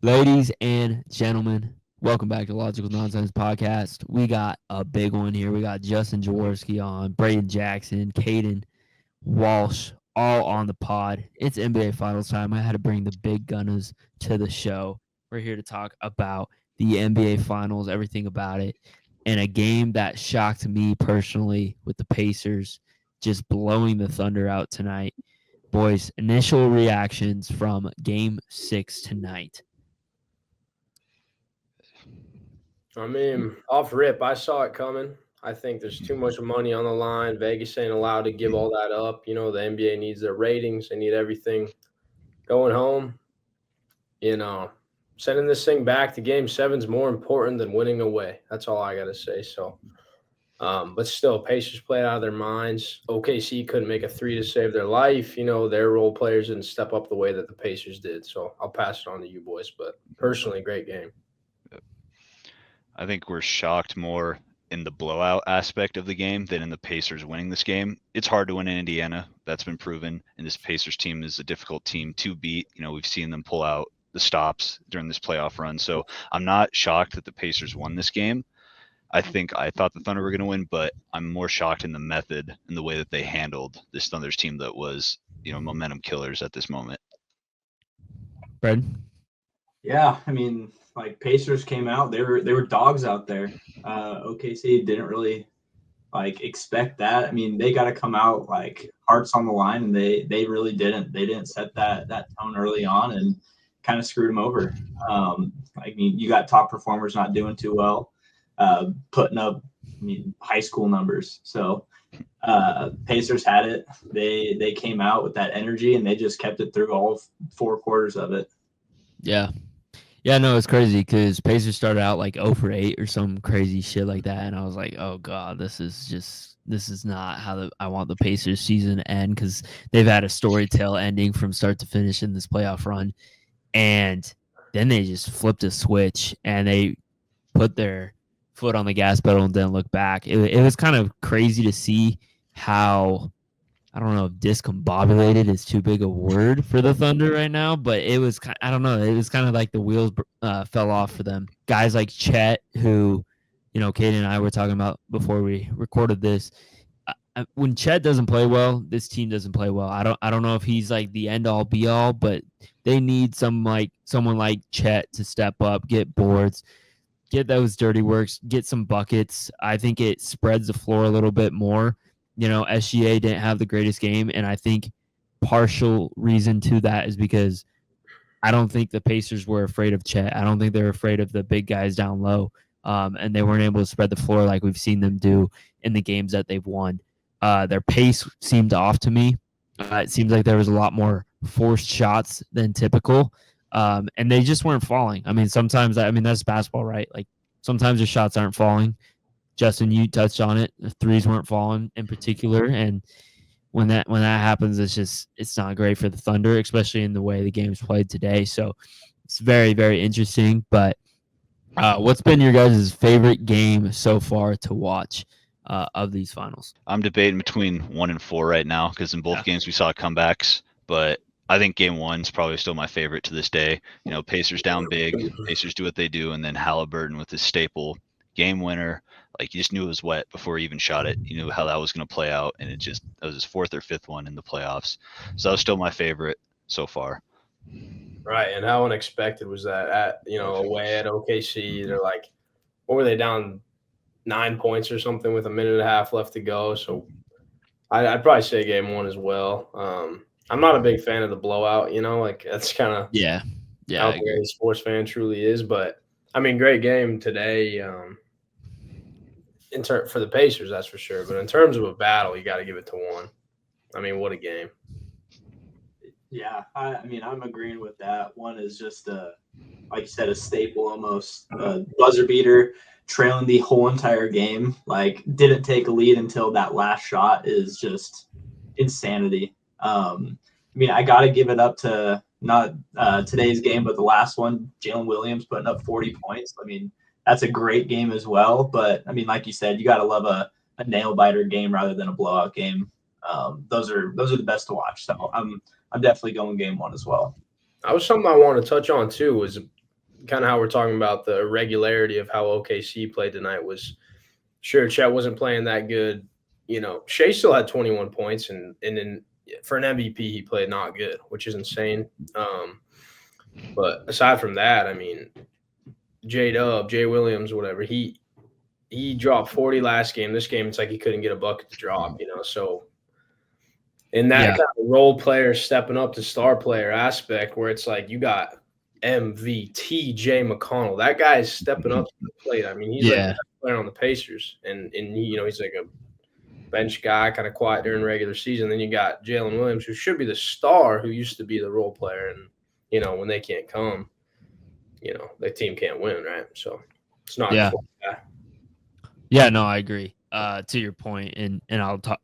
Ladies and gentlemen, welcome back to Logical Nonsense Podcast. We got a big one here. We got Justin Jaworski on, Braden Jackson, Kaden Walsh, all on the pod. It's NBA Finals time. I had to bring the big gunners to the show. We're here to talk about the NBA Finals, everything about it, and a game that shocked me personally with the Pacers just blowing the Thunder out tonight. Boys, initial reactions from Game 6 tonight. I mean, off rip, I saw it coming. I think there's too much money on the line. Vegas ain't allowed to give all that up. The NBA needs their ratings. They need everything. Going home, you know, sending this thing back to game seven's more important than winning away. That's all I got to say. But still, Pacers played out of their minds. OKC couldn't make a three to save their life. Their role players didn't step up the way that the Pacers did. So I'll pass it on to you boys. But personally, great game. I think we're shocked more in the blowout aspect of the game than in the Pacers winning this game. It's hard to win in Indiana. That's been proven. And this Pacers team is a difficult team to beat. We've seen them pull out the stops during this playoff run. So I'm not shocked that the Pacers won this game. I thought the Thunder were going to win, but I'm more shocked in the method and the way that they handled this Thunder's team that was, momentum killers at this moment. Fred? Yeah, Pacers came out. They were dogs out there. OKC didn't really expect that. They got to come out hearts on the line, and they really didn't. They didn't set that tone early on and kind of screwed them over. You got top performers not doing too well, putting up high school numbers. So Pacers had it. They came out with that energy, and they just kept it through all 4 quarters of it. Yeah, no, it's crazy because Pacers started out 0 for 8 or some crazy shit like that, and I was like, oh god, this is not how I want the Pacers season to end, because they've had a story tale ending from start to finish in this playoff run, and then they just flipped a switch and they put their foot on the gas pedal and didn't look back. It was kind of crazy to see how, I don't know if discombobulated is too big a word for the Thunder right now, but it was, I don't know, it was kind of like the wheels fell off for them. Guys like Chet, who, Kaden and I were talking about before we recorded this. When Chet doesn't play well, this team doesn't play well. I don't know if he's the end all be all, but they need someone like Chet to step up, get boards, get those dirty works, get some buckets. I think it spreads the floor a little bit more. SGA didn't have the greatest game, and I think partial reason to that is because I don't think the Pacers were afraid of Chet. I don't think they were afraid of the big guys down low, and they weren't able to spread the floor like we've seen them do in the games that they've won. Their pace seemed off to me. It seems like there was a lot more forced shots than typical, and they just weren't falling. Sometimes, that's basketball, right? Sometimes the shots aren't falling. Justin, you touched on it. The threes weren't falling in particular, and when that happens, it's not great for the Thunder, especially in the way the game's played today. So it's very, very interesting. But what's been your guys' favorite game so far to watch of these finals? I'm debating between 1 and 4 right now, because in both games we saw comebacks, but I think game 1's probably still my favorite to this day. Pacers down big, Pacers do what they do, and then Halliburton with his staple game winner. You just knew it was wet before he even shot it. You knew how that was going to play out, and that was his 4th or 5th one in the playoffs. So that was still my favorite so far. Right, and how unexpected was that away at OKC? They're what were they down 9 points or something with a minute and a half left to go? So I'd probably say game 1 as well. I'm not a big fan of the blowout. That's kind of how the sports fan truly is. But great game today. For the Pacers, that's for sure. But in terms of a battle, you got to give it to 1. What a game. Yeah, I'm agreeing with that. 1 is just like you said, a staple almost. Buzzer beater, trailing the whole entire game. Didn't take a lead until that last shot is just insanity. I got to give it up to not today's game, but the last one, Jalen Williams putting up 40 points. That's a great game as well. But like you said, you got to love a nail biter game rather than a blowout game. Those are the best to watch. So I'm definitely going game 1 as well. Something I want to touch on too was kind of how we're talking about the irregularity of how OKC played tonight was sure Chet wasn't playing that good. Shea still had 21 points, and then for an MVP he played not good, which is insane. But aside from that, I mean, Jay Williams, whatever, he dropped 40 last game. This game, it's like he couldn't get a bucket to drop, So in that kind of role player stepping up to star player aspect, where it's like you got MVT Jay McConnell, that guy's stepping up to the plate. I mean, he's like the best player on the Pacers, and he's like a bench guy, kind of quiet during regular season. Then you got Jalen Williams, who should be the star, who used to be the role player, and when they can't come, the team can't win, right? So it's not. Yeah, no, I agree. To your point, and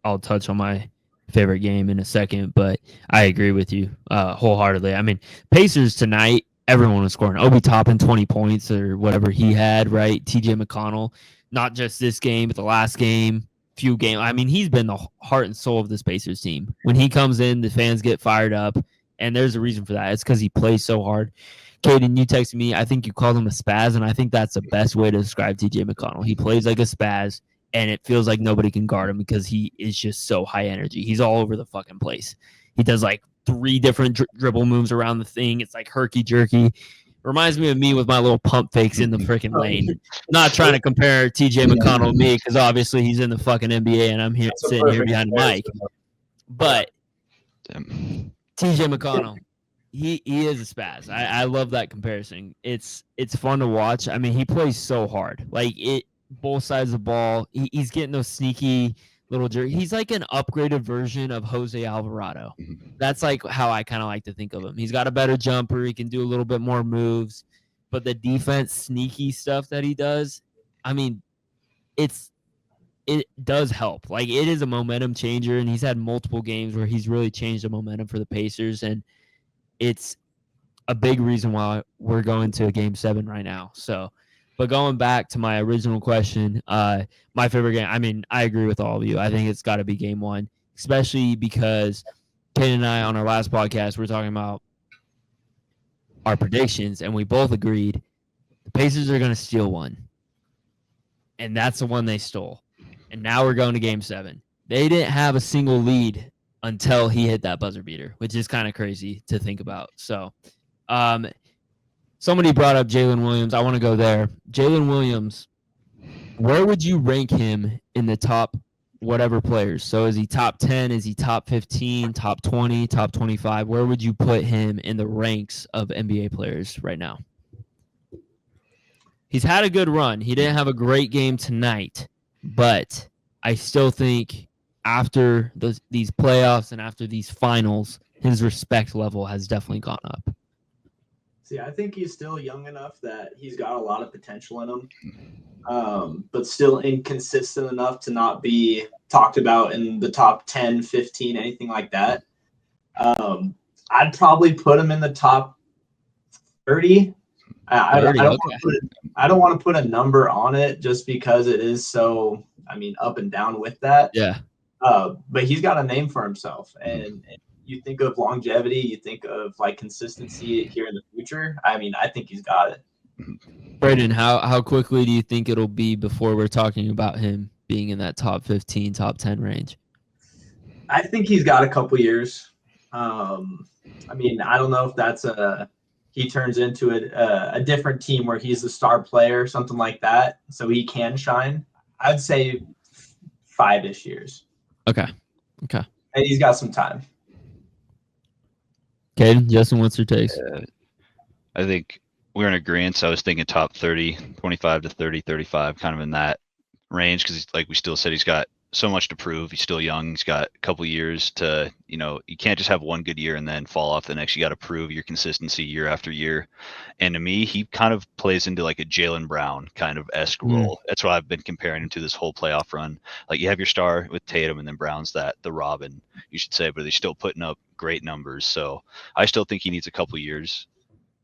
I'll touch on my favorite game in a second, but I agree with you wholeheartedly. I mean, Pacers tonight, everyone was scoring. Obi Toppin 20 points or whatever he had, right? TJ McConnell, not just this game, but the last game, few games. I mean, he's been the heart and soul of this Pacers team. When he comes in, the fans get fired up, and there's a reason for that. It's because he plays so hard. Kaden, you texted me. I think you called him a spaz, and I think that's the best way to describe TJ McConnell. He plays like a spaz, and it feels like nobody can guard him because he is just so high energy. He's all over the fucking place. He does like 3 different dribble moves around the thing. It's like herky-jerky. Reminds me of me with my little pump fakes in the freaking lane. Not trying to compare TJ McConnell to me because obviously he's in the fucking NBA and I'm here sitting here behind the mic. But TJ McConnell, he is a spaz. I love that comparison. It's fun to watch. I mean, he plays so hard. Like both sides of the ball. He's getting those sneaky little jerk. He's like an upgraded version of Jose Alvarado. That's like how I kind of like to think of him. He's got a better jumper. He can do a little bit more moves, but the defense sneaky stuff that he does, I mean, it does help. Like it is a momentum changer, and he's had multiple games where he's really changed the momentum for the Pacers, and it's a big reason why we're going to a Game 7 right now. So, but going back to my original question, my favorite game, I mean, I agree with all of you. I think it's got to be Game 1, especially because Kaden and I on our last podcast, we're talking about our predictions, and we both agreed the Pacers are going to steal one. And that's the one they stole. And now we're going to Game 7. They didn't have a single lead until he hit that buzzer beater, which is kind of crazy to think about. So, somebody brought up Jalen Williams. I want to go there. Jalen Williams, where would you rank him in the top whatever players? So is he top 10? Is he top 15, top 20, top 25? Where would you put him in the ranks of NBA players right now? He's had a good run. He didn't have a great game tonight, but I still think after these playoffs and after these finals, his respect level has definitely gone up. See, I think he's still young enough that he's got a lot of potential in him, but still inconsistent enough to not be talked about in the top 10, 15, anything like that. I'd probably put him in the top 30. I don't want to put a number on it just because it is so, up and down with that. Yeah. But he's got a name for himself, and you think of longevity, you think of like consistency here in the future. I think he's got it. Braden, how quickly do you think it'll be before we're talking about him being in that top 15, top 10 range? I think he's got a couple years. I don't know if that's he turns into a different team where he's the star player, something like that, so he can shine. I'd say 5-ish years. Okay. And he's got some time. Kaden, Justin, what's your takes? I think we're in agreement. So I was thinking top 30, 25 to 30, 35, kind of in that range, because like we still said, he's got so much to prove. He's still young. He's got a couple years to, you can't just have one good year and then fall off the next. You got to prove your consistency year after year. And to me, he kind of plays into like a Jaylen Brown kind of esque role. That's why I've been comparing him to this whole playoff run. Like you have your star with Tatum, and then Brown's the Robin, you should say, but he's still putting up great numbers. So I still think he needs a couple years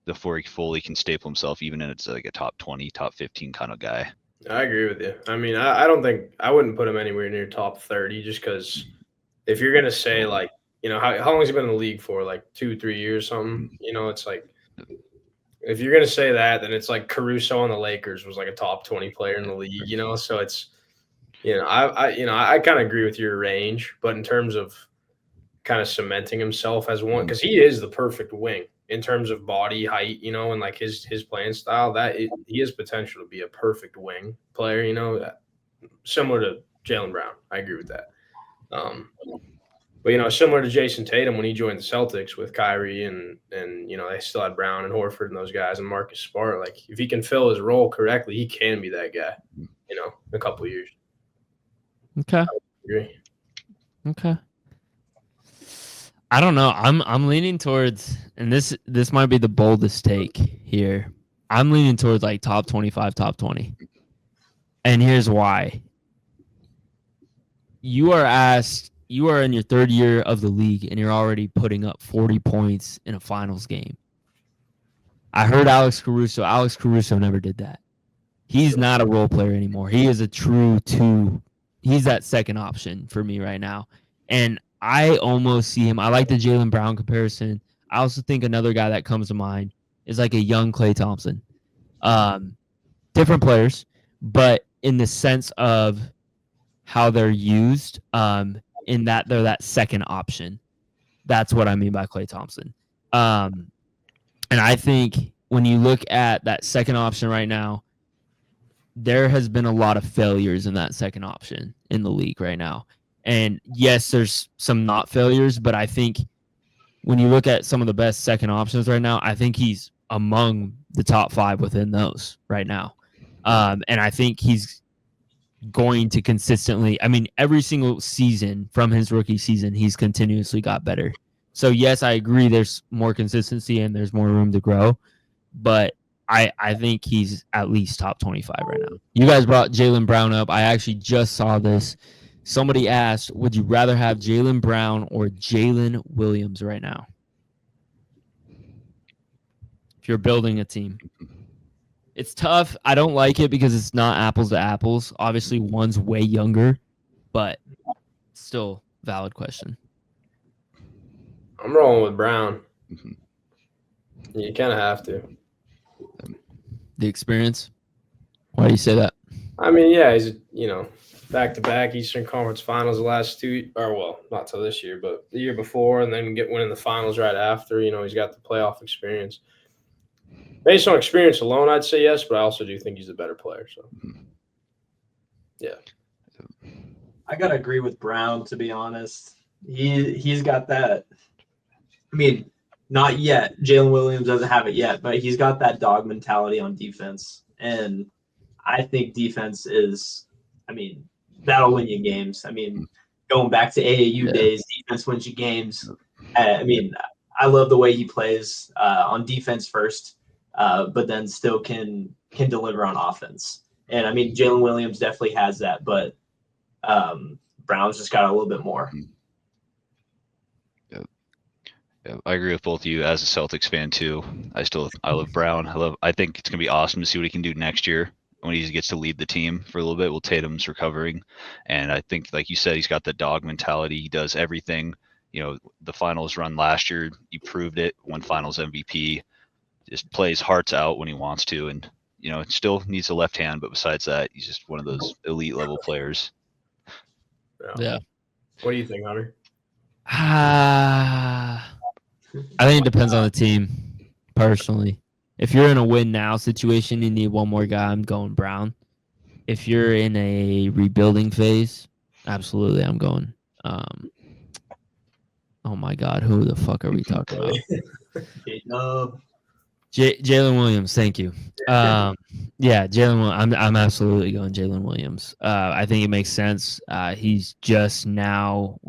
before he fully can staple himself, even if it's like a top 20, top 15 kind of guy. I agree with you. I don't think I wouldn't put him anywhere near top 30, just because if you're gonna say like, how long has he been in the league for? Like 2-3 years, something. It's like if you're gonna say that, then it's like Caruso on the Lakers was like a top 20 player in the league, you know. So it's, I kind of agree with your range, but in terms of kind of cementing himself as one, because he is the perfect wing in terms of body height, and like his playing style, he has potential to be a perfect wing player, similar to Jaylen Brown. I agree with that. But similar to Jason Tatum when he joined the Celtics with Kyrie and they still had Brown and Horford and those guys and Marcus Smart. Like if he can fill his role correctly, he can be that guy. In a couple of years. Okay. I agree. Okay. I don't know. I'm leaning towards, and this might be the boldest take here. I'm leaning towards like top 25, top 20. And here's why. You are in your third year of the league and you're already putting up 40 points in a finals game. I heard Alex Caruso never did that. He's not a role player anymore. He is a true he's that second option for me right now. And I almost see him. I like the Jaylen Brown comparison. I also think another guy that comes to mind is like a young Klay Thompson. Different players, but in the sense of how they're used, in that they're that second option. That's what I mean by Klay Thompson. And I think when you look at that second option right now, there has been a lot of failures in that second option in the league right now. And yes, there's some not failures, but I think when you look at some of the best second options right now, I think he's among the top 5 within those right now. And I think he's going to consistently, every single season from his rookie season, he's continuously got better. So yes, I agree there's more consistency and there's more room to grow, but I think he's at least top 25 right now. You guys brought Jaylen Brown up. I actually just saw this. Somebody asked, would you rather have Jaylen Brown or Jalen Williams right now? If you're building a team. It's tough. I don't like it because it's not apples to apples. Obviously, one's way younger, but still valid question. I'm rolling with Brown. You kind of have to. The experience? Why do you say that? Yeah, he's, back-to-back Eastern Conference Finals the last 2, or well, not till this year, but the year before, and then winning the finals right after. He's got the playoff experience. Based on experience alone, I'd say yes, but I also do think he's a better player. So, yeah. I gotta agree with Brown, to be honest. He's got that. Not yet. Jalen Williams doesn't have it yet, but he's got that dog mentality on defense, and I think defense is. That'll win you games. Going back to AAU days, defense wins you games. I love the way he plays on defense first. But then still can deliver on offense. And Jalen Williams definitely has that, but Brown's just got a little bit more. Yeah, I agree with both of you as a Celtics fan too. I love Brown. I think it's gonna be awesome to see what he can do next year when he gets to lead the team for a little bit while Tatum's recovering. And I think, like you said, he's got the dog mentality. He does everything. The finals run last year, he proved it, won finals MVP. Just plays hearts out when he wants to, and it still needs a left hand, but besides that, he's just one of those elite level players. Yeah. What do you think, Hunter? I think it depends on the team, personally. If you're in a win now situation, you need one more guy, I'm going Brown. If you're in a rebuilding phase, absolutely, I'm going. Oh my God, who the fuck are we talking about? Jalen Williams, thank you. Jalen. I'm absolutely going Jalen Williams. I think it makes sense. We're just now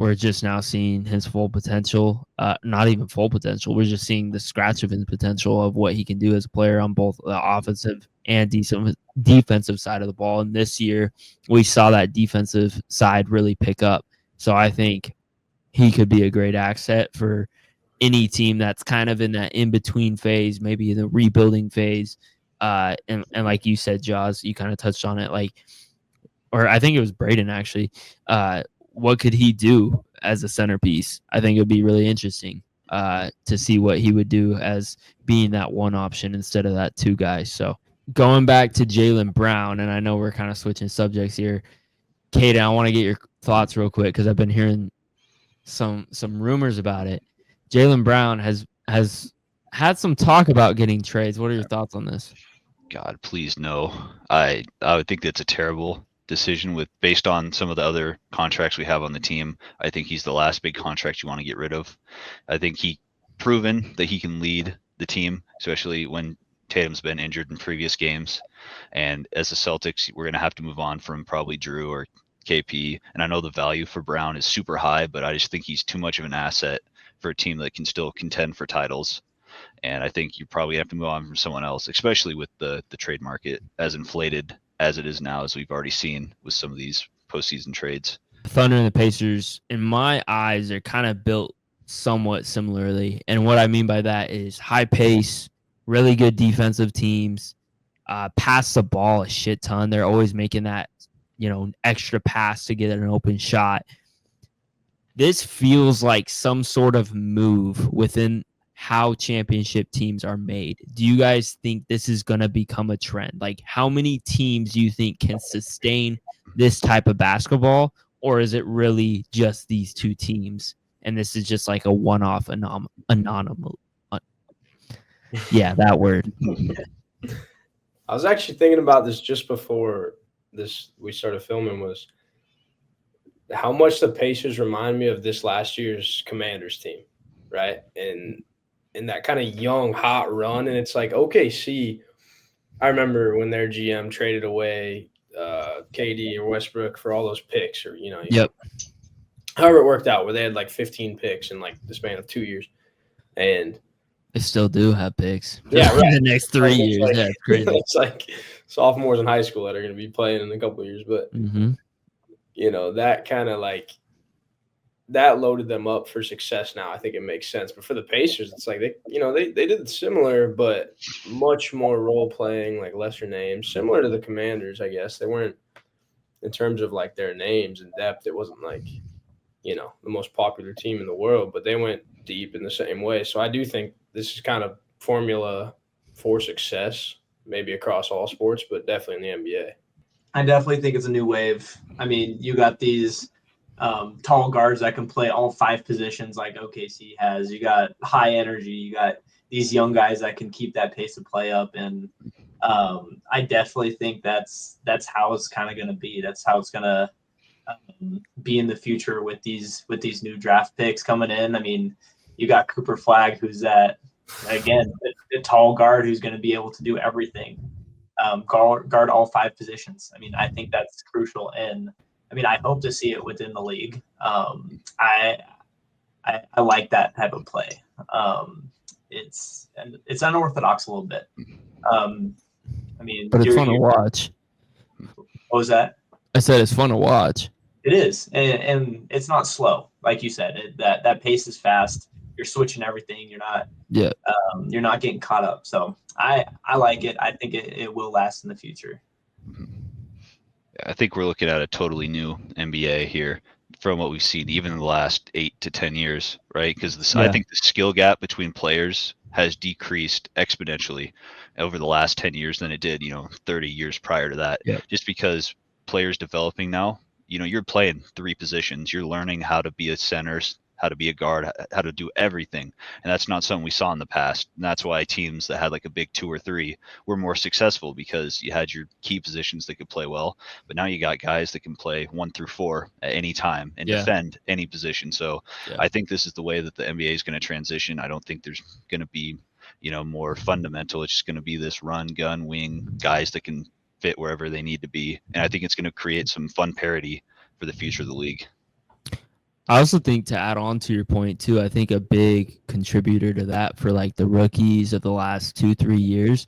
seeing his full potential. Not even full potential. We're just seeing the scratch of his potential of what he can do as a player on both the offensive and defensive side of the ball. And this year, we saw that defensive side really pick up. So I think he could be a great asset for any team that's kind of in that in-between phase, maybe in the rebuilding phase. And like you said, Jaws, you kind of touched on it, or I think it was Braden actually. What could he do as a centerpiece? I think it would be really interesting. to see what he would do as being that one option instead of that two guys. So going back to Jaylen Brown, and I know we're kind of switching subjects here. Kaden, I want to get your thoughts real quick because I've been hearing some rumors about it. Jaylen Brown has had some talk about getting trades. What are your thoughts on this? God, please no. I would think that's a terrible decision based on some of the other contracts we have on the team. I think he's the last big contract you want to get rid of. I think he proven that he can lead the team, especially when Tatum's been injured in previous games. And as the Celtics, we're going to have to move on from probably Drew or KP. And I know the value for Brown is super high, but I just think he's too much of an asset for a team that can still contend for titles. And I think you probably have to move on from someone else, especially with the trade market as inflated as it is now, as we've already seen with some of these postseason trades. Thunder and the Pacers, in my eyes, are kind of built somewhat similarly. And what I mean by that is high pace, really good defensive teams, pass the ball a shit ton. They're always making that, extra pass to get an open shot. This feels like some sort of move within how championship teams are made. Do you guys think this is going to become a trend? Like, how many teams do you think can sustain this type of basketball? Or is it really just these two teams? And this is just like a one-off anonymous. Yeah, that word. I was actually thinking about this just before we started filming, was how much the Pacers remind me of this last year's Commanders team, right? And that kind of young, hot run. And it's like, OKC, I remember when their GM traded away KD or Westbrook for all those picks, or, Yep. However it worked out, where they had like 15 picks in like the span of 2 years. And they still do have picks. Yeah, right. The next 3 years. Like, yeah, it's crazy. It's like sophomores in high school that are going to be playing in a couple of years. But, that kind of like – that loaded them up for success now. I think it makes sense. But for the Pacers, it's like they did similar, but much more role playing, like lesser names, similar to the Commanders, I guess. They weren't, in terms of like their names and depth, it wasn't like, the most popular team in the world, but they went deep in the same way. So I do think this is kind of formula for success, maybe across all sports, but definitely in the NBA. I definitely think it's a new wave. I mean, you got these tall guards that can play all 5 positions like OKC has. You got high energy. You got these young guys that can keep that pace of play up. And I definitely think that's how it's kind of going to be. That's how it's going to be in the future with these new draft picks coming in. I mean, you got Cooper Flagg, who's that, again, a tall guard who's going to be able to do everything, guard all 5 positions. I mean, I think that's crucial. And I hope to see it within the league. I like that type of play. It's unorthodox a little bit. But it's fun to watch. What was that? I said it's fun to watch. It is, and it's not slow, like you said. That pace is fast. You're switching everything. You're not. Yeah. You're not getting caught up. So I like it. I think it will last in the future. I think we're looking at a totally new NBA here from what we've seen even in the last 8 to 10 years, right? Because I think the skill gap between players has decreased exponentially over the last 10 years than it did, 30 years prior to that. Yeah. Just because players developing now, you're playing 3 positions. You're learning how to be a center, how to be a guard, how to do everything. And that's not something we saw in the past. And that's why teams that had like a big 2 or 3 were more successful, because you had your key positions that could play well. But now you got guys that can play 1 through 4 at any time and defend any position. So I think this is the way that the NBA is going to transition. I don't think there's going to be, more fundamental. It's just going to be this run, gun, wing guys that can fit wherever they need to be. And I think it's going to create some fun parity for the future of the league. I also think, to add on to your point too, I think a big contributor to that for like the rookies of the last 2-3 years,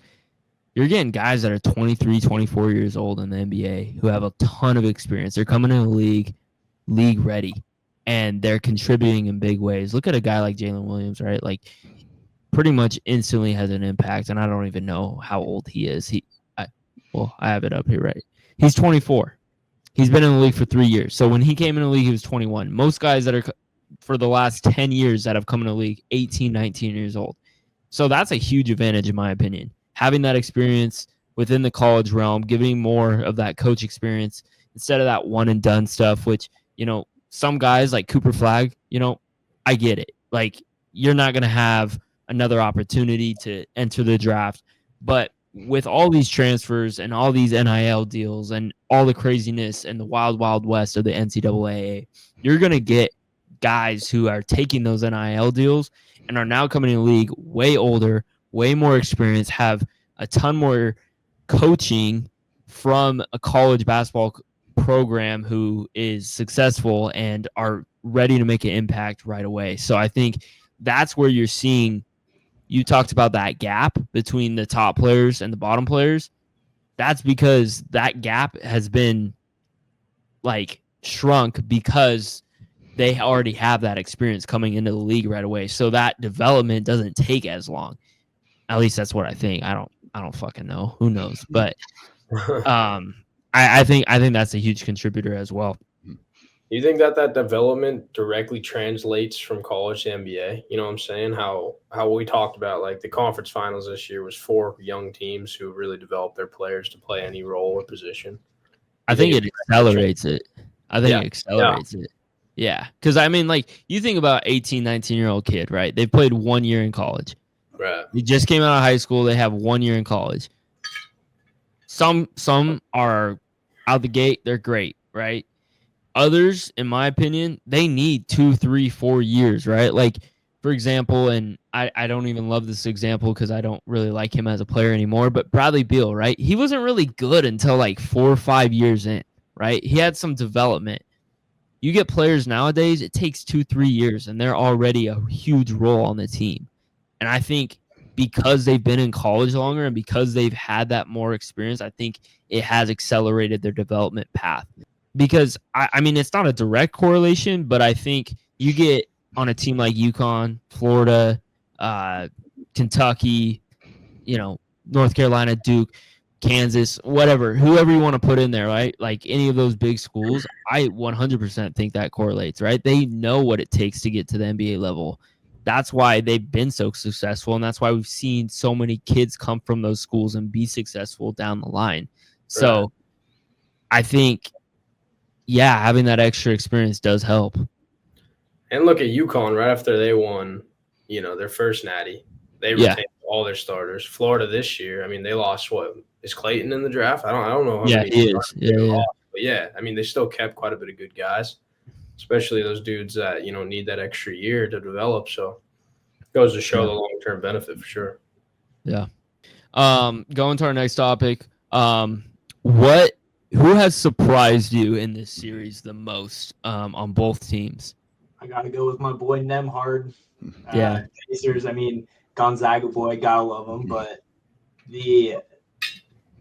you're getting guys that are 23, 24 years old in the NBA who have a ton of experience. They're coming in the league ready, and they're contributing in big ways. Look at a guy like Jalen Williams, right? Like, pretty much instantly has an impact, and I don't even know how old he is. I have it up here, right? He's 24. He's been in the league for 3 years. So when he came in the league, he was 21. Most guys that are for the last 10 years that have come in the league 18, 19 years old. So that's a huge advantage, in my opinion. Having that experience within the college realm, giving more of that coach experience instead of that one and done stuff, which, some guys like Cooper Flagg, I get it. Like, you're not going to have another opportunity to enter the draft. But with all these transfers and all these NIL deals and all the craziness and the wild, wild west of the NCAA, you're going to get guys who are taking those NIL deals and are now coming in the league way older, way more experienced, have a ton more coaching from a college basketball program who is successful and are ready to make an impact right away. So I think that's where you're seeing, you talked about that gap between the top players and the bottom players. That's because that gap has been like shrunk because they already have that experience coming into the league right away. So that development doesn't take as long. At least that's what I think. I don't fucking know. Who knows? But I think that's a huge contributor as well. You think that development directly translates from college to NBA? You know what I'm saying? How we talked about, like, the conference finals this year was 4 young teams who really developed their players to play any role or position. I think it accelerates it. Yeah. Because, I mean, like, you think about 18, 19-year-old kid, right? They've played 1 year in college. Right. They just came out of high school. They have 1 year in college. Some are out the gate. They're great, right? Others, in my opinion, they need 2, 3, 4 years, right? Like, for example, and I don't even love this example because I don't really like him as a player anymore, but Bradley Beal, right? He wasn't really good until like 4 or 5 years in, right? He had some development. You get players nowadays, it takes 2, 3 years, and they're already a huge role on the team. And I think because they've been in college longer and because they've had that more experience, I think it has accelerated their development path. Because, I mean, it's not a direct correlation, but I think you get on a team like UConn, Florida, Kentucky, North Carolina, Duke, Kansas, whoever you want to put in there, right? Like any of those big schools, I 100% think that correlates, right? They know what it takes to get to the NBA level. That's why they've been so successful, and that's why we've seen so many kids come from those schools and be successful down the line. So Right. I think, yeah, having that extra experience does help. And look at UConn right after they won, their first natty. They retained all their starters. Florida this year, I mean, they lost what? Is Clayton in the draft? I don't know how many. He is. Yeah. Lost. But yeah, I mean, they still kept quite a bit of good guys, especially those dudes that, need that extra year to develop. So it goes to show the long-term benefit for sure. Yeah. Going to our next topic. Who has surprised you in this series the most on both teams? I got to go with my boy Nemhard. Yeah. Pacers, I mean, Gonzaga boy, gotta love him. But the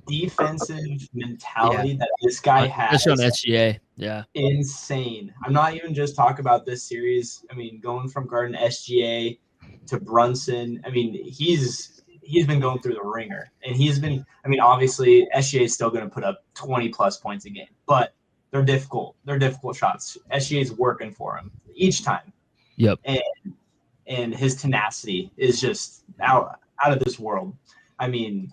defensive mentality that this guy has, especially on SGA, insane. I'm not even just talking about this series. I mean, going from guarding SGA to Brunson, I mean, he's been going through the ringer, and he's been. I mean, obviously, SGA is still going to put up 20+ points a game, but they're difficult. They're difficult shots. SGA is working for him each time. Yep. And his tenacity is just out of this world. I mean,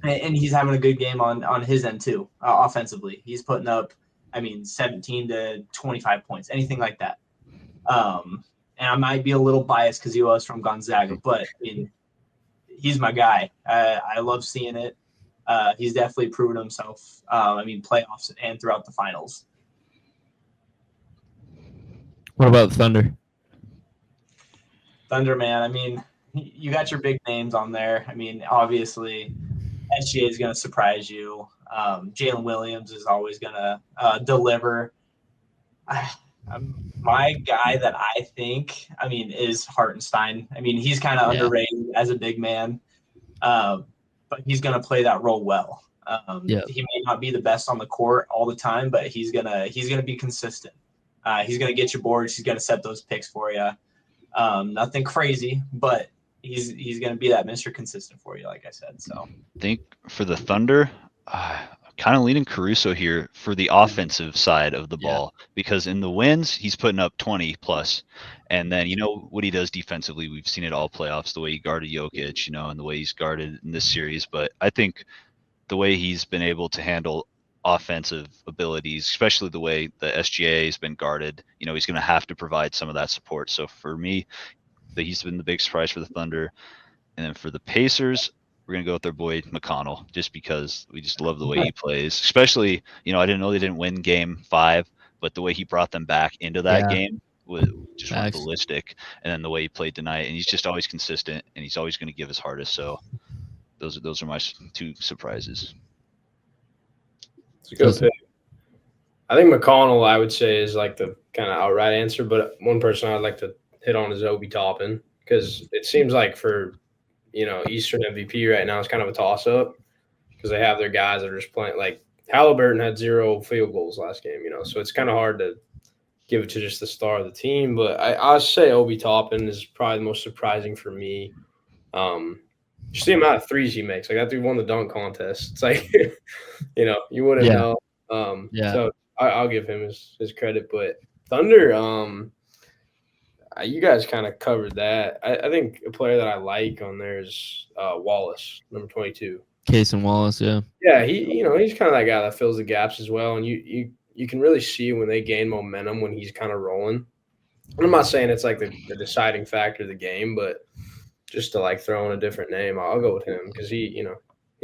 and he's having a good game on his end too, offensively. He's putting up, 17 to 25 points, anything like that. And I might be a little biased because he was from Gonzaga, but I mean, he's my guy. I love seeing it. He's definitely proven himself. Playoffs and throughout the finals. What about Thunder? Thunder, man. I mean, you got your big names on there. I mean, obviously, SGA is going to surprise you. Jalen Williams is always going to deliver. My guy that I think, is Hartenstein. I mean, he's kind of underrated as a big man, but he's going to play that role well. He may not be the best on the court all the time, but he's gonna be consistent. He's gonna get you boards. He's gonna set those picks for you. Nothing crazy, but he's gonna be that Mr. Consistent for you, like I said. So I think for the Thunder, kind of leaning Caruso here for the offensive side of the ball, because in the wins, he's putting up 20 plus. And then, what he does defensively, we've seen it all playoffs, the way he guarded Jokic, and the way he's guarded in this series. But I think the way he's been able to handle offensive abilities, especially the way the SGA has been guarded, he's going to have to provide some of that support. So for me, he's been the big surprise for the Thunder. And then for the Pacers, we're going to go with their boy McConnell, just because we just love the way he plays. Especially, I didn't know they didn't win game 5, but the way he brought them back into that game was just went ballistic. And then the way he played tonight, and he's just always consistent, and he's always going to give his hardest. So those are my 2 surprises. It's a good pick. I think McConnell, I would say, is like the kind of outright answer, but one person I'd like to hit on is Obi Toppin, because it seems like for Eastern MVP right now is kind of a toss-up, because they have their guys that are just playing. Like Halliburton had 0 field goals last game, so it's kind of hard to give it to just the star of the team. But I'll say Obi Toppin is probably the most surprising for me. Just the amount of threes he makes. Like that dude won the dunk contest. It's like, you wouldn't know. So I'll give him his credit. But Thunder, you guys kind of covered that. I think a player that I like on there is Wallace, number 22. Kaden Wallace, yeah. Yeah, he's kind of that guy that fills the gaps as well. And you can really see when they gain momentum when he's kind of rolling. And I'm not saying it's like the deciding factor of the game, but just to like throw in a different name, I'll go with him, because he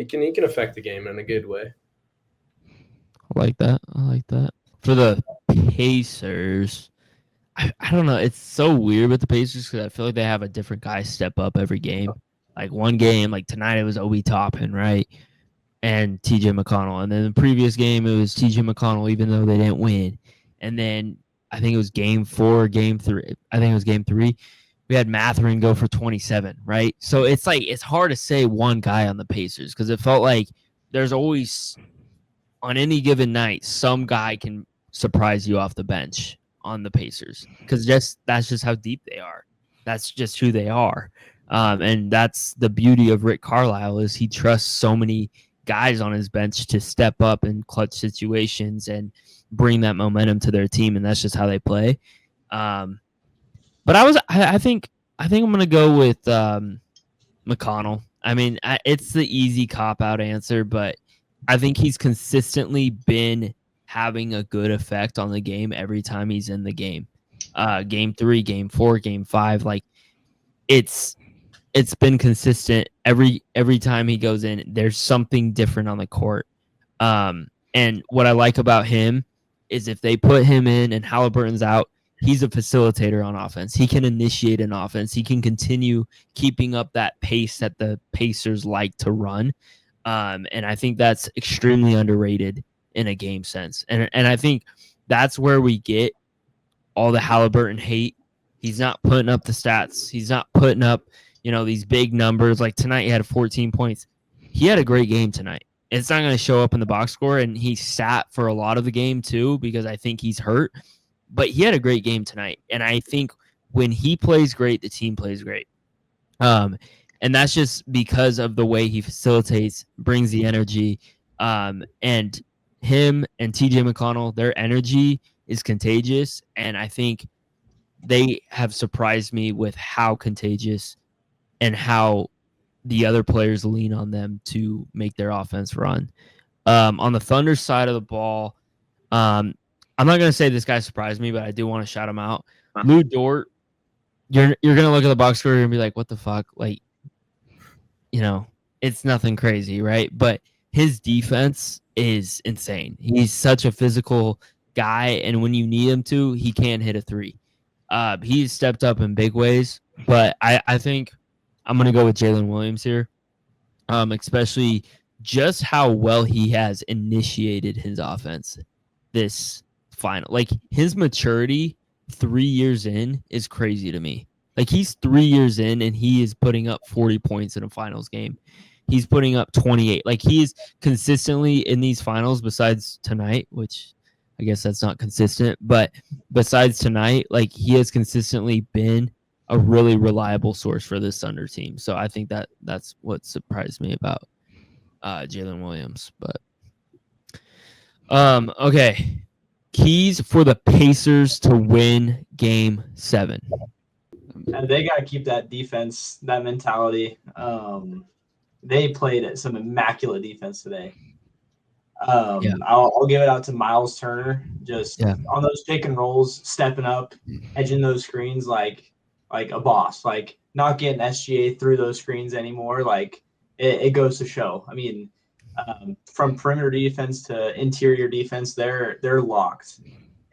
can affect the game in a good way. I like that. For the Pacers, I don't know. It's so weird with the Pacers because I feel like they have a different guy step up every game. Like one game, like tonight, it was Obi Toppin, right? And TJ McConnell. And then the previous game, it was TJ McConnell, even though they didn't win. And then I think it was game 4, game 3. I think it was game 3. We had Mathurin go for 27, right? So it's like it's hard to say one guy on the Pacers, because it felt like there's always, on any given night, some guy can surprise you off the bench on the Pacers, because that's just how deep they are. That's just who they are. And that's the beauty of Rick Carlisle, is he trusts so many guys on his bench to step up in clutch situations and bring that momentum to their team, and that's just how they play. But I think I'm gonna go with McConnell. I mean, it's the easy cop-out answer, but I think he's consistently been having a good effect on the game every time he's in the game. Game 3, game 4, game 5, like it's been consistent every time he goes in. There's something different on the court. And what I like about him is if they put him in and Halliburton's out, he's a facilitator on offense. He can initiate an offense. He can continue keeping up that pace that the Pacers like to run. And I think that's extremely underrated in a game sense. And I think that's where we get all the Halliburton hate. He's not putting up the stats. He's not putting up, these big numbers. Like tonight, he had 14 points. He had a great game tonight. It's not going to show up in the box score, and he sat for a lot of the game too, because I think he's hurt. But he had a great game tonight, and I think when he plays great, the team plays great. And that's just because of the way he facilitates, brings the energy, and him and TJ McConnell, their energy is contagious, and I think they have surprised me with how contagious and how the other players lean on them to make their offense run. On the Thunder side of the ball, I'm not going to say this guy surprised me, but I do want to shout him out. Lou Dort, you're going to look at the box score and be like, what the fuck? Like, it's nothing crazy, right? But his defense is insane. He's such a physical guy, and when you need him to, he can hit a 3. He's stepped up in big ways, but I think I'm going to go with Jalen Williams here, especially just how well he has initiated his offense this final. Like, his maturity 3 years in is crazy to me. Like, he's 3 years in, and he is putting up 40 points in a finals game. He's putting up 28. Like, he is consistently in these finals, besides tonight, which I guess that's not consistent. But besides tonight, like, he has consistently been a really reliable source for this Thunder team. So I think that's what surprised me about Jalen Williams. But Okay. Keys for the Pacers to win Game 7. And they got to keep that defense, that mentality. They played some immaculate defense today. I'll give it out to Miles Turner, just on those pick and rolls, stepping up, edging those screens like a boss, like not getting SGA through those screens anymore. Like it goes to show. I mean, from perimeter defense to interior defense, they're locked.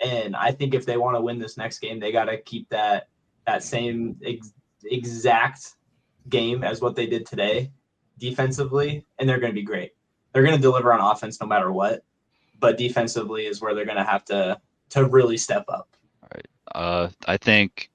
And I think if they want to win this next game, they got to keep that same exact game as what they did today defensively, and they're going to be great. They're going to deliver on offense no matter what, but defensively is where they're going to have to really step up. All right. I think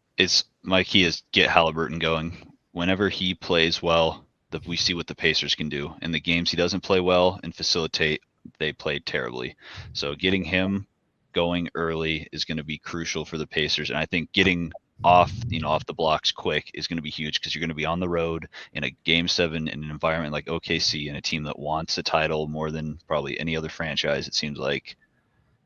my key is get Halliburton going. Whenever he plays well, we see what the Pacers can do. In the games he doesn't play well and facilitate, they play terribly. So getting him going early is going to be crucial for the Pacers, and I think getting off the blocks quick is going to be huge because you're going to be on the road in a Game 7 in an environment like OKC and a team that wants a title more than probably any other franchise. It seems like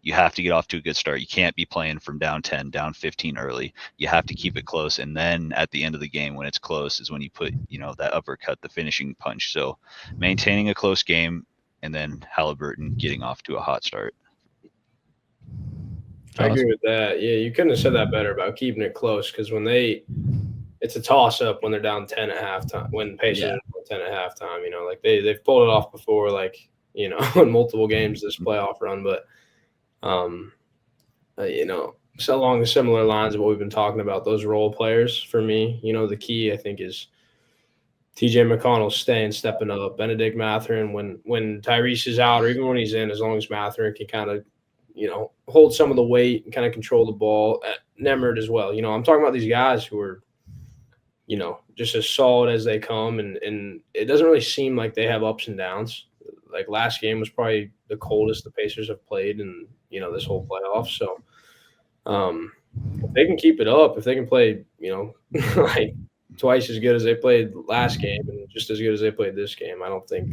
you have to get off to a good start. You can't be playing from down 10, down 15 early. You have to keep it close, and then at the end of the game when it's close is when you put that uppercut, the finishing punch. So maintaining a close game and then Halliburton getting off to a hot start. I agree with that. Yeah, you couldn't have said that better about keeping it close because it's a toss-up when they're down 10 at halftime, when Pacers are down 10 at halftime, like they've pulled it off before, like, in multiple games this playoff run. But, so along the similar lines of what we've been talking about, those role players for me, the key I think is TJ McConnell stepping up, Benedict Mathurin when Tyrese is out or even when he's in, as long as Mathurin can kind of hold some of the weight and kind of control the ball. Nemert as well. I'm talking about these guys who are, just as solid as they come, and it doesn't really seem like they have ups and downs. Like last game was probably the coldest the Pacers have played in, this whole playoff. So if they can keep it up, if they can play, like twice as good as they played last game and just as good as they played this game, I don't think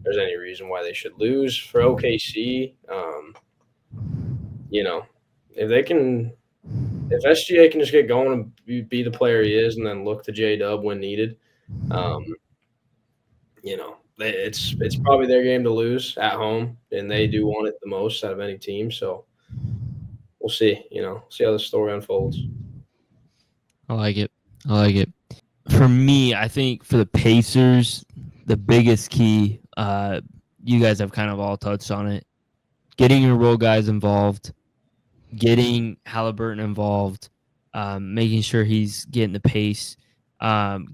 there's any reason why they should lose. For OKC, if SGA can just get going and be the player he is and then look to J-Dub when needed, it's probably their game to lose at home, and they do want it the most out of any team. So we'll see, see how the story unfolds. I like it. For me, I think for the Pacers, the biggest key, you guys have kind of all touched on it, getting your role guys involved, getting Halliburton involved, making sure he's getting the pace,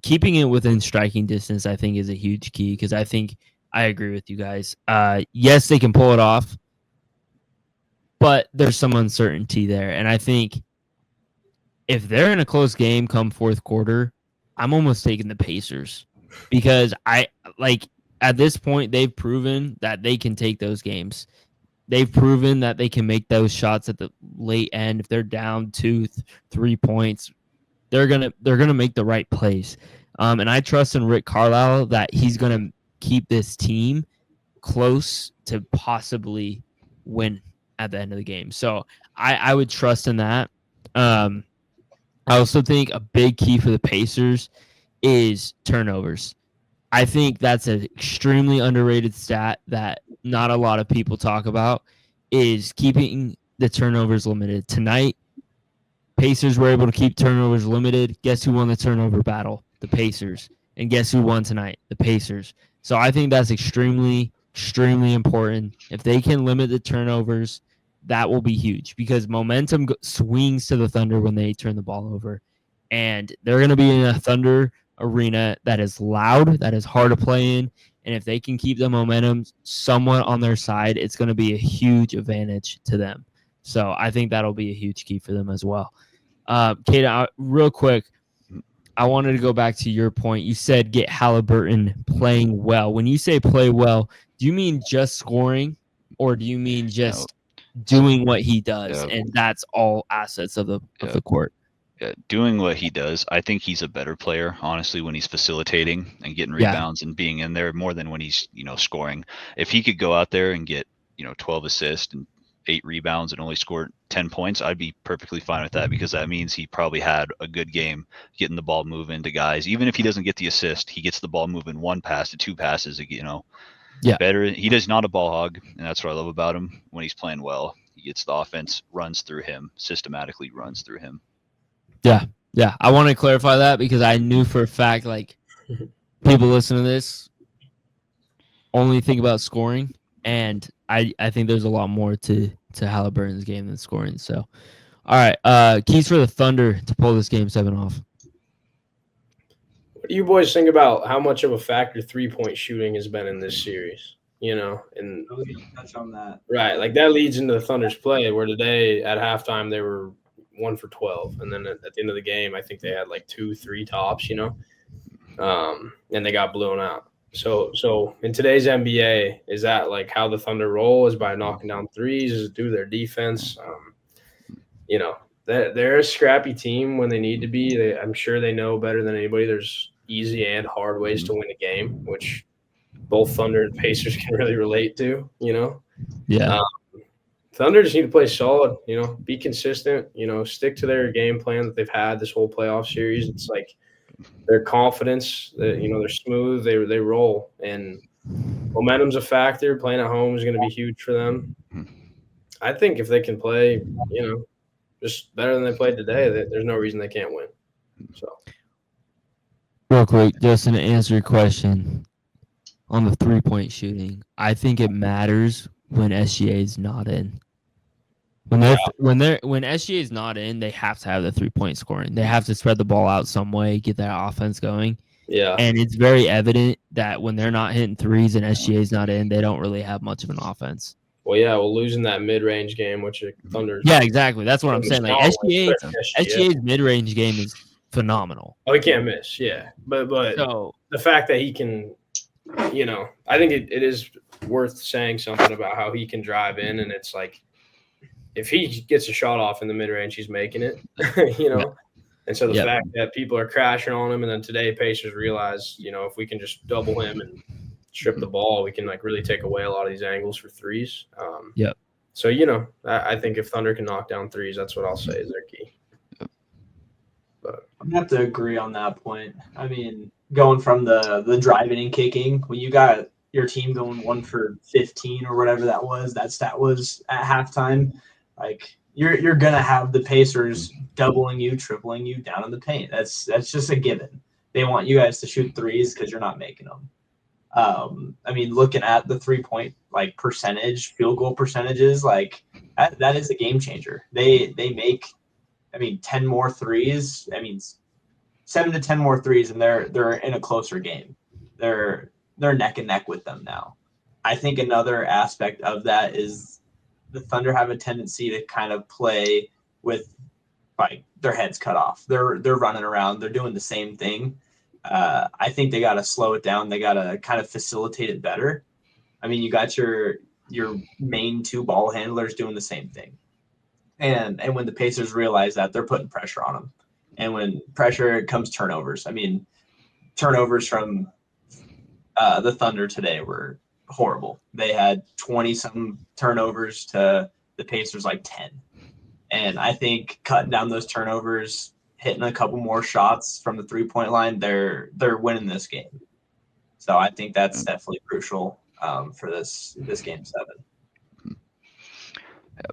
keeping it within striking distance, I think is a huge key because I think I agree with you guys. Yes, they can pull it off, but there's some uncertainty there. And I think if they're in a close game come fourth quarter, I'm almost taking the Pacers because at this point, they've proven that they can take those games. They've proven that they can make those shots at the late end. If they're down 2-3 points, they're gonna make the right plays. And I trust in Rick Carlisle that he's gonna keep this team close to possibly win at the end of the game. So I would trust in that. I also think a big key for the Pacers is turnovers. I think that's an extremely underrated stat that not a lot of people talk about, is keeping the turnovers limited. Tonight, Pacers were able to keep turnovers limited. Guess who won the turnover battle? The Pacers. And guess who won tonight? The Pacers. So I think that's extremely, extremely important. If they can limit the turnovers, that will be huge because momentum swings to the Thunder when they turn the ball over. And they're going to be in a Thunder arena that is loud, that is hard to play in, and if they can keep the momentum somewhat on their side, it's going to be a huge advantage to them. So I think that'll be a huge key for them as well. Kaden, real quick, I wanted to go back to your point. You said get Halliburton playing well. When you say play well, do you mean just scoring, or do you mean just doing what he does, and that's all assets of the court? Doing what he does. I think he's a better player, honestly, when he's facilitating and getting rebounds and being in there more than when he's, scoring. If he could go out there and get 12 assists and 8 rebounds and only scored 10 points, I'd be perfectly fine with that, because that means he probably had a good game getting the ball moving to guys. Even if he doesn't get the assist, he gets the ball moving 1 pass to 2 passes, better. He does not a ball hog, and that's what I love about him. When he's playing well, he gets the offense, systematically runs through him. Yeah. I want to clarify that because I knew for a fact, like, people listen to this only think about scoring, and I think there's a lot more to Halliburton's game than scoring. So, all right, keys for the Thunder to pull this game 7 off. What do you boys think about how much of a factor 3-point shooting has been in this series? And I was going to touch on that. Right, like that leads into the Thunder's play, where today at halftime they were 1 for 12, and then at the end of the game, I think they had like 2-3 tops, and they got blown out. So in today's NBA, is that like how the Thunder roll? Is by knocking down threes? Is it through their defense? They're a scrappy team when they need to be. I'm sure they know better than anybody. There's easy and hard ways to win a game, which both Thunder and Pacers can really relate to. Yeah. Thunder just need to play solid. Be consistent. Stick to their game plan that they've had this whole playoff series. It's like their confidence, they're smooth, they roll, and momentum's a factor. Playing at home is going to be huge for them. I think if they can play, just better than they played today, there's no reason they can't win. So, real quick, Justin, to answer your question on the 3-point shooting, I think it matters when SGA is not in. When SGA is not in, they have to have the 3-point scoring. They have to spread the ball out some way, get that offense going. Yeah. And it's very evident that when they're not hitting threes and SGA is not in, they don't really have much of an offense. Well, losing that mid-range game, which Thunder. Yeah, exactly. That's what I'm saying. Like SGA's mid-range game is phenomenal. Oh, he can't miss. Yeah, but so, the fact that he can, I think it is worth saying something about how he can drive in, and it's like, if he gets a shot off in the mid-range, he's making it, Yeah. And so the fact that people are crashing on him, and then today Pacers realize, if we can just double him and strip the ball, we can like really take away a lot of these angles for threes. So, I think if Thunder can knock down threes, that's what I'll say is their key. But I'm going to have to agree on that point. I mean, going from the driving and kicking, when you got your team going 1 for 15 or whatever that stat was at halftime, like you're gonna have the Pacers doubling you, tripling you down in the paint. That's just a given. They want you guys to shoot threes because you're not making them. I mean, looking at the 3-point percentage, field goal percentages, that is a game changer. They make, 10 more threes. 7 to 10 more threes, and they're in a closer game. They're neck and neck with them now. I think another aspect of that is the Thunder have a tendency to kind of play with their heads cut off. They're running around. They're doing the same thing. I think they got to slow it down. They got to kind of facilitate it better. You got your main 2 ball handlers doing the same thing. And when the Pacers realize that, they're putting pressure on them. And when pressure comes turnovers. Turnovers from the Thunder today were horrible. They had 20-some turnovers to the Pacers 10. And I think cutting down those turnovers, hitting a couple more shots from the 3-point line, they're winning this game. So I think that's definitely crucial for this game 7.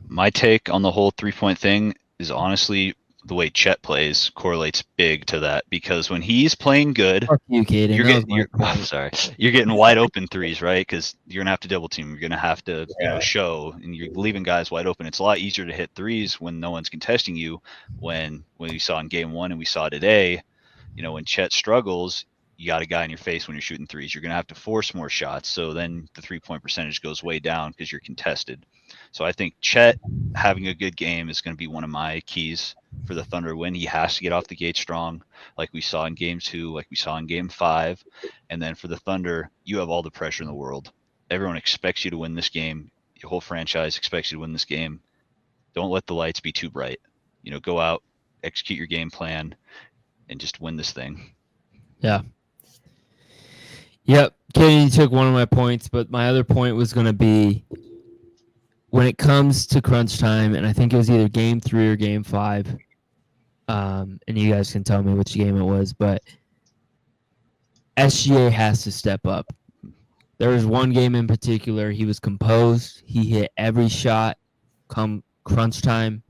My take on the whole 3-point thing is honestly the way Chet plays correlates big to that, because when he's playing good, fuck you, Kaden. You're getting wide open threes, right? Because you're gonna have to double team. You're gonna have to show, and you're leaving guys wide open. It's a lot easier to hit threes when no one's contesting you. When we saw in game 1 and we saw today, when Chet struggles, you got a guy in your face when you're shooting threes. You're gonna have to force more shots. So then the 3-point percentage goes way down because you're contested. So I think Chet having a good game is going to be one of my keys for the Thunder win. He has to get off the gate strong, like we saw in game 2, like we saw in game 5. And then for the Thunder, you have all the pressure in the world. Everyone expects you to win this game. Your whole franchise expects you to win this game. Don't let the lights be too bright. Go out, execute your game plan, and just win this thing. Yeah. Yep. Kaden, you took one of my points, but my other point was going to be when it comes to crunch time, and I think it was either game 3 or game 5, and you guys can tell me which game it was, but SGA has to step up. There was one game in particular, he was composed, he hit every shot come crunch time,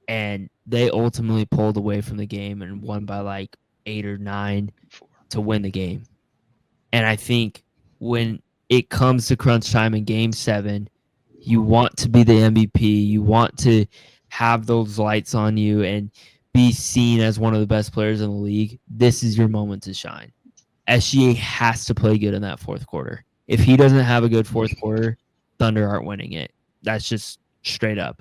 and they ultimately pulled away from the game and won by like 8 or 9 to win the game. And I think when it comes to crunch time in game 7, you want to be the MVP. You want to have those lights on you and be seen as one of the best players in the league. This is your moment to shine. SGA has to play good in that fourth quarter. If he doesn't have a good fourth quarter, Thunder aren't winning it. That's just straight up.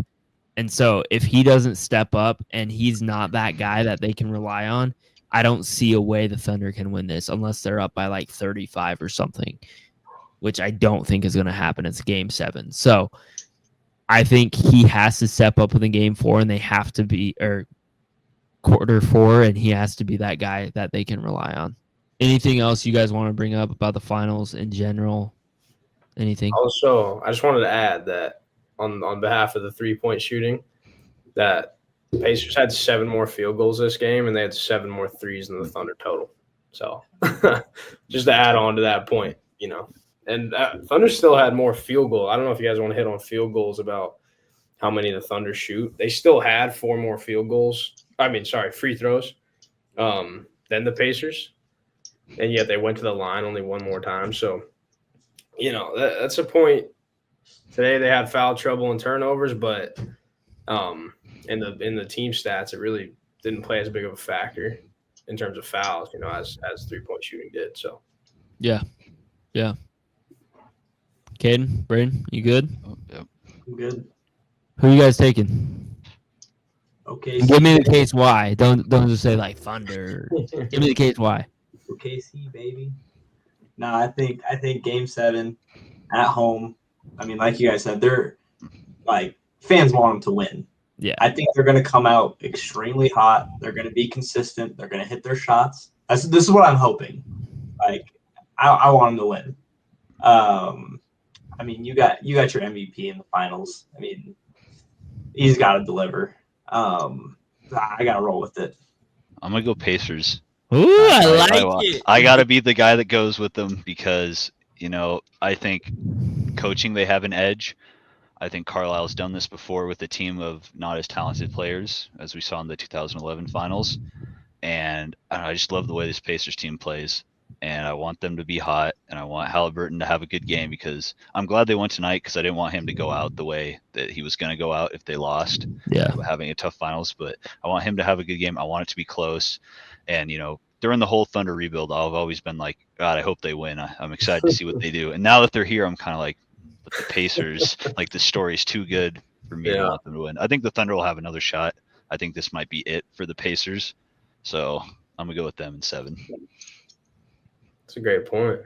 And so if he doesn't step up and he's not that guy that they can rely on, I don't see a way the Thunder can win this unless they're up by like 35 or something, which I don't think is going to happen. It's game 7. So I think he has to step up in the game 4 and they have to be, or quarter 4, and he has to be that guy that they can rely on. Anything else you guys want to bring up about the finals in general? Anything? Also, I just wanted to add that on behalf of the 3-point shooting, that the Pacers had 7 more field goals this game, and they had 7 more threes than the Thunder total. So just to add on to that point, you know. And Thunder still had more field goal. I don't know if you guys want to hit on field goals about how many the Thunder shoot. They still had 4 more free throws than the Pacers. And yet they went to the line only 1 more time. So, you know, that's a point. Today they had foul trouble and turnovers, but in the team stats, it really didn't play as big of a factor in terms of fouls, you know, as 3-point shooting did. So, yeah. Kaden, Braden, you good? Oh, yeah. I'm good. Who are you guys taking? Okay. Give me the case why. Don't just say like Thunder. Give me the case why. OKC, baby. No, I think game 7 at home. I mean, like you guys said, they're like fans want them to win. Yeah. I think they're going to come out extremely hot. They're going to be consistent. They're going to hit their shots. This is what I'm hoping. Like, I want them to win. I mean, you got your MVP in the finals. I mean, he's got to deliver. I got to roll with it. I'm gonna go Pacers. Ooh, I like it. I gotta be the guy that goes with them because, you know, I think coaching they have an edge. I think Carlisle's done this before with a team of not as talented players as we saw in the 2011 finals. And I just love the way this Pacers team plays. And I want them to be hot, and I want Halliburton to have a good game because I'm glad they won tonight because I didn't want him to go out the way that he was going to go out if they lost. Yeah. Having a tough finals, but I want him to have a good game. I want it to be close. And, you know, during the whole Thunder rebuild, I've always been like, God, I hope they win. I'm excited to see what they do. And now that they're here, I'm kind of like, but the Pacers, like the story's too good for me to want them to win. I think the Thunder will have another shot. I think this might be it for the Pacers. So I'm going to go with them in 7. That's a great point.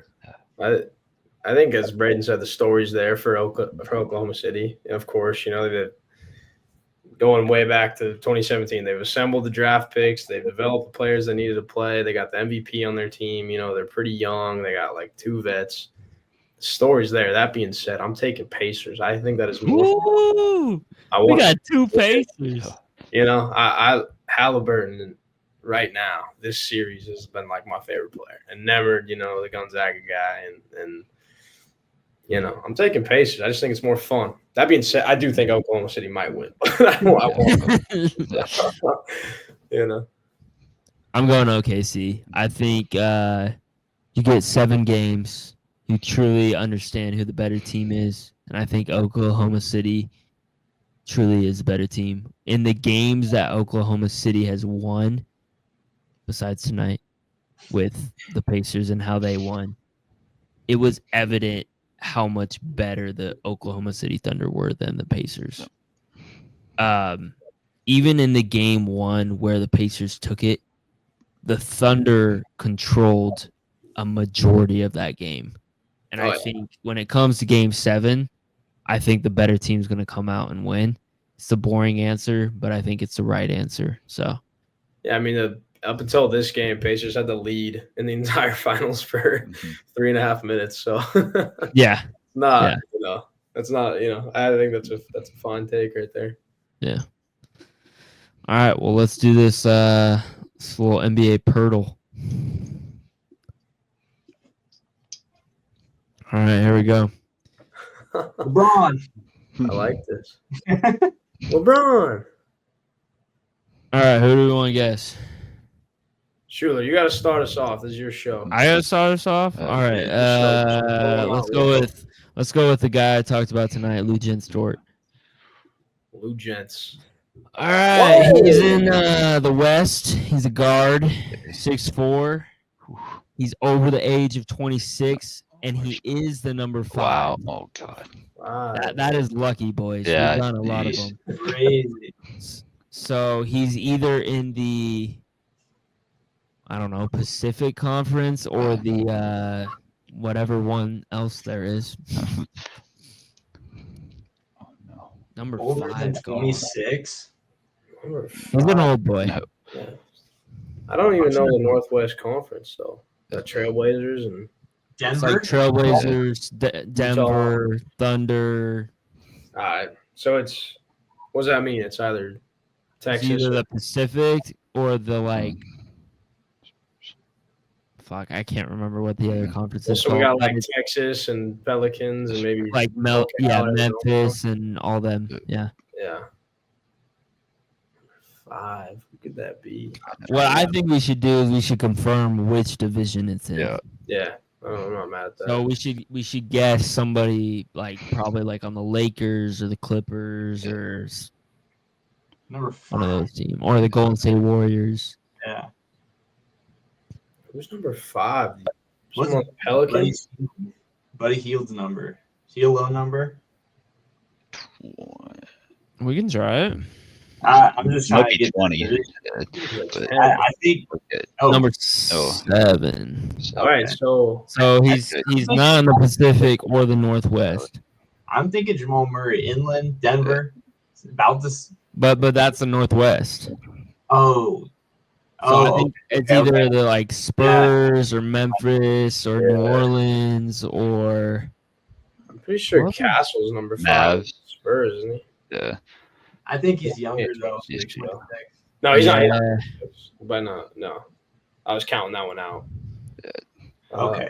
I think, as Braden said, the story's there for Oklahoma City. And of course, you know, going way back to 2017, they've assembled the draft picks. They've developed the players they needed to play. They got the MVP on their team. You know, they're pretty young. They got like 2 vets. The story's there. That being said, I'm taking Pacers. I think that is more. Ooh, we got 2 Pacers. You know, I Halliburton right now, this series has been like my favorite player, and never, you know, the Gonzaga guy, and you know, I'm taking Pacers. I just think it's more fun. That being said, I do think Oklahoma City might win. I want them. You know, I'm going OKC. I think you get 7 games. You truly understand who the better team is, and I think Oklahoma City truly is a better team. In the games that Oklahoma City has won, besides tonight with the Pacers and how they won, it was evident how much better the Oklahoma City Thunder were than the Pacers. Even in the game 1 where the Pacers took it, the Thunder controlled a majority of that game. And I think when it comes to game 7, I think the better team's going to come out and win. It's the boring answer, but I think it's the right answer. So, yeah, I mean, up until this game, Pacers had the lead in the entire finals for 3.5 minutes. So, yeah, you know, That's not, I think that's a fine take right there. Yeah. All right. Well, let's do this little NBA Purtle. All right, here we go. LeBron. I like this. LeBron. All right, who do we want to guess? Schuler, you got to start us off. This is your show. I gotta start us off. All right. Let's go with the guy I talked about tonight, Lou Dort. Lou Gents. All right, Whoa! he's in the West. He's a guard, 6'4". He's over the age of 26, and he is the number 5. Wow. Oh, God. Wow. That is lucky, boys. Yeah, We've done a lot of them. Crazy. So he's either in the, I don't know, Pacific Conference or the whatever one else there is. Oh, no. Number Over 5. 26. Number He's an 5. old boy. No. Yeah. I don't even know the Northwest Conference, though. The Trailblazers and It's Denver. like Trailblazers, Denver, Thunder. all right. So what does that mean? It's either It's Texas. either the Pacific or the fuck, I can't remember what the other conference is So we called. got like Texas and Pelicans and maybe like Memphis and all them. Yeah. Yeah. 5. Who could that be? What I think we should do is we should confirm which division it's in. Yeah. Yeah. I'm not mad at that. So we should guess somebody probably on the Lakers or the Clippers or Number one of 5. those teams or the Golden State Warriors. Yeah. Who's number 5? What's Someone on the Pelicans? Buddy Hield's number? Is he a low number? We can try it. I'm just trying Might to be get 20. But, I think Number 7. All right, so He's not in the Pacific or the Northwest. I'm thinking Jamal Murray, Inland, Denver. It's about this. But that's the Northwest. Oh. So I think it's okay, either the Spurs or Memphis or New Orleans or I'm pretty sure What? Castle's number 5. Mavs. Spurs, isn't he? Yeah. I think he's younger though. He's He's 26. No, he's not. Yeah. But no. I was counting that one out. Okay.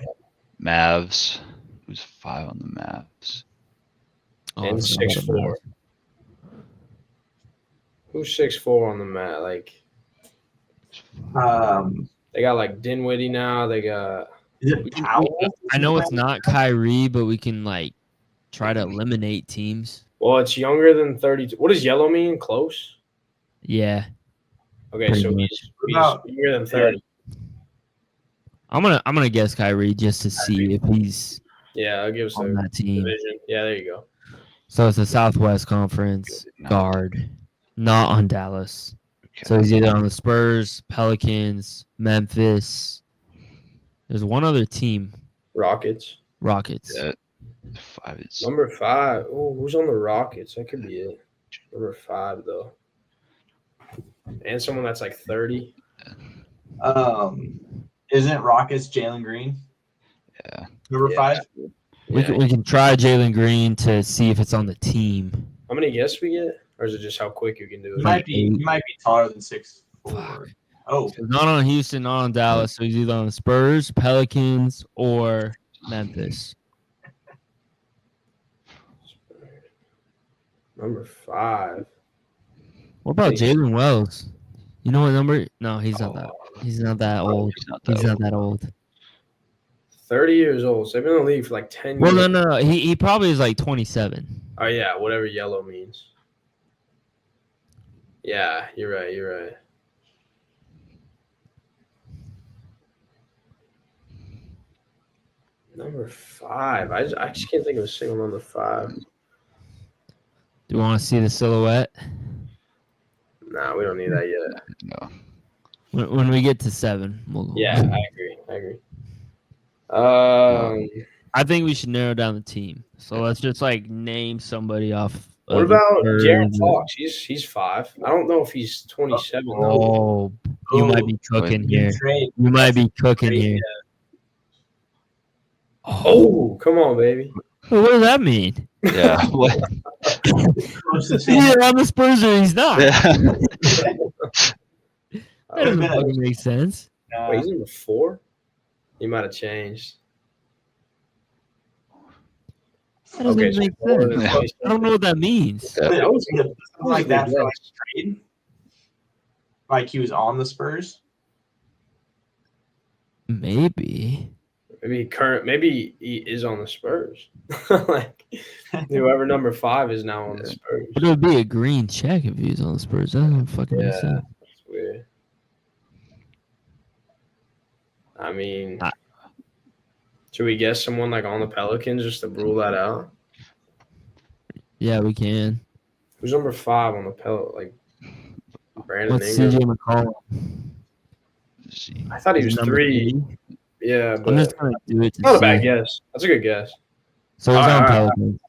Mavs. Who's 5 on the Mavs? And 6'4". Who's 6'4" on the mat? They got Dinwiddie now. They got. Is it Powell? I know it's not Kyrie, but we can try to eliminate teams. Well, it's younger than 32. What does yellow mean? Close. Yeah. Okay, Pretty so much. he's younger than 30. I'm gonna guess Kyrie just to see if he's Yeah, I'll give us on a that team. division. Yeah, there you go. So it's the Southwest Conference guard, not on Dallas. Okay. So he's either on the Spurs, Pelicans, Memphis. There's one other team, Rockets. Rockets. Yeah. 5 is Number 5. Oh, who's on the Rockets? That could be it. Number 5 though. And someone that's 30. Isn't Rockets Jalen Green? Yeah. Number 5? We can try Jalen Green to see if it's on the team. How many guesses we get? Or is it just how quick you can do He it? might be taller than 6'4". Oh, Not on Houston, not on Dallas. So he's either on the Spurs, Pelicans, or Memphis. Number 5. What about Jalen Wells? You know what number? No, he's not that. He's not that old. He's not that old. 30 years old. So they've been in the league for 10 Well, years. no. He probably is 27. Oh, yeah, whatever yellow means. Yeah, you're right. Number 5. I just can't think of a single number 5. Do you want to see the silhouette? Nah, we don't need that yet. No. When we get to 7, we'll go. Yeah, I agree. I think we should narrow down the team. So let's just name somebody off. What about Jared Fox? He's 5. I don't know if he's 27 though. Oh, you might be cooking here. trade. You might be cooking here. Oh, come on, baby. Well, what does that mean? Yeah. What? He's either on the Spurs or he's not. Yeah. That doesn't fucking make sense. Wait, he's number 4? He might have changed. That doesn't even make sense. I don't know what that means. Yeah. That was That was like a that good for like guess. trade. Like he was on the Spurs. Maybe. Maybe he is on the Spurs. Like whoever number 5 is now on the Spurs. But it would be a green check if he was on the Spurs. That doesn't fucking make Yeah, sense. that's weird. I mean, should we guess someone like on the Pelicans just to rule that out? Yeah, we can. Who's number 5 on the Pelicans? Like Brandon What's Ingram? CJ McCollum? Let's see. I thought he was Number 3. 3? Yeah, I'm but just gonna do it. To not a see. bad guess. That's a good guess. So he's on Alright, Pelicans.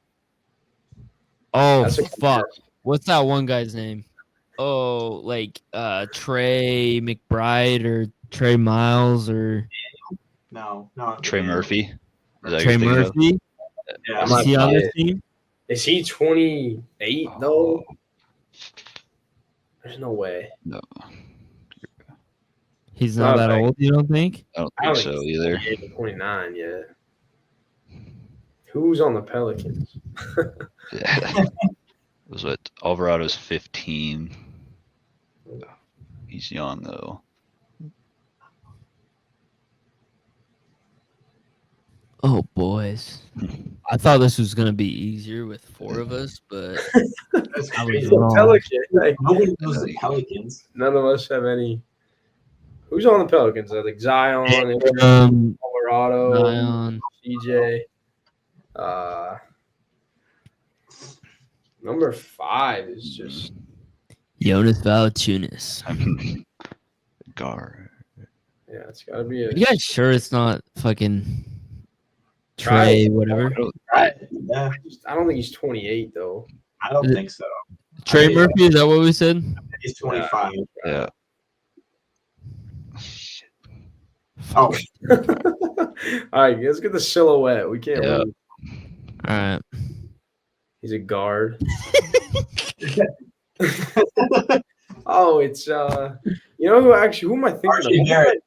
Oh That's a good fuck! guess. What's that one guy's name? Oh, like Trey McBride or Trey Miles or No. Trey Murphy. Is that Trey your thing of? Murphy? Yeah, might Is he on be this it. team? Is he 28 though? There's no way. No, He's not that old. You don't think? I don't I think don't so think either. he's 29 yet. Who's on the Pelicans? Yeah. It was what Alvarado's 15. He's young though. Oh boys, I thought this was gonna be easier with 4 of us, but That's I was He's crazy. a wrong. Pelican. Like, Nobody knows the Pelicans. none of us have any. Who's on the Pelicans? Like Zion, Colorado, Zion. CJ. Number 5 is just Jonas Valanciunas. I mean, guard. yeah. It's got to be a. You guys sure it's not fucking Try Trey, it. whatever? Yeah, I don't think he's 28 though. I don't think so. Trey mean- Murphy, is that what we said? He's 25. Yeah. Oh, All right, let's get the silhouette. We can't. Yeah. lose. All right. He's a guard. Oh, it's you know who am I thinking RJ of? Barrett.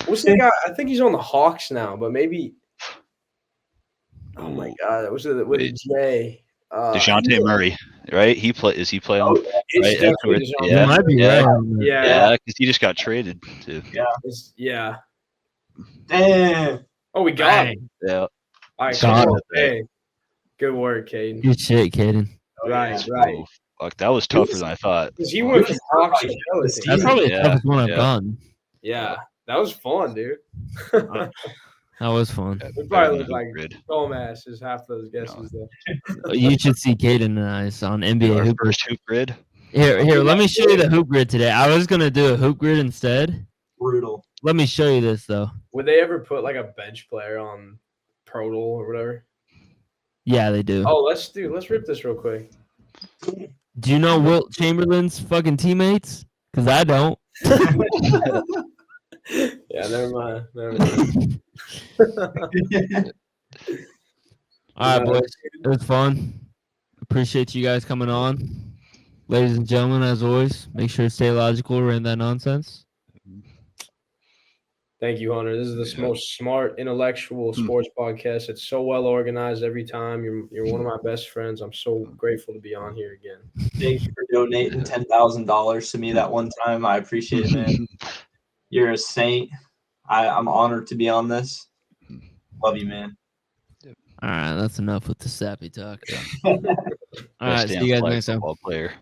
What's the guy? I think he's on the Hawks now, but maybe. Oh my God, was it with a Wait. J? DeJounte Murray, right? Is he playing? Oh, It's Right, definitely afterwards, DeJounte You Yeah. might be Yeah. right on that. Yeah, Yeah, because he just got traded too. yeah. damn. Oh, we got him. Yeah. All right, Got come on. it. Hey, good work, Caden. Good shit, Kaden. Right, yeah. right. Oh, fuck, that was tougher than I thought. Because he went from Hawks to Like, Pelicans. That's probably the Yeah, toughest one I've yeah. done. Yeah, that was fun, dude. That was fun. We probably Better than look the like grid. dumbasses half those guesses though. You should see Kaden and I on NBA Our Hoop Grid. first hoop grid. Here, let me show you the Hoop Grid today. I was gonna do a Hoop Grid instead. Brutal. Let me show you this though. Would they ever put like a bench player on Pro Bowl or whatever? Yeah, they do. Oh, let's rip this real quick. Do you know Wilt Chamberlain's fucking teammates? Because I don't. Yeah, never mind. All right, boys. It was fun. Appreciate you guys coming on. Ladies and gentlemen, as always, make sure to stay logical around that nonsense. Thank you, Hunter. This is the most smart, intellectual sports podcast. It's so well organized every time. You're one of my best friends. I'm so grateful to be on here again. Thank you for donating $10,000 to me that one time. I appreciate it, man. You're a saint. I'm honored to be on this. Love you, man. All right, that's enough with the sappy talk. All right, see you guys next time. Football player.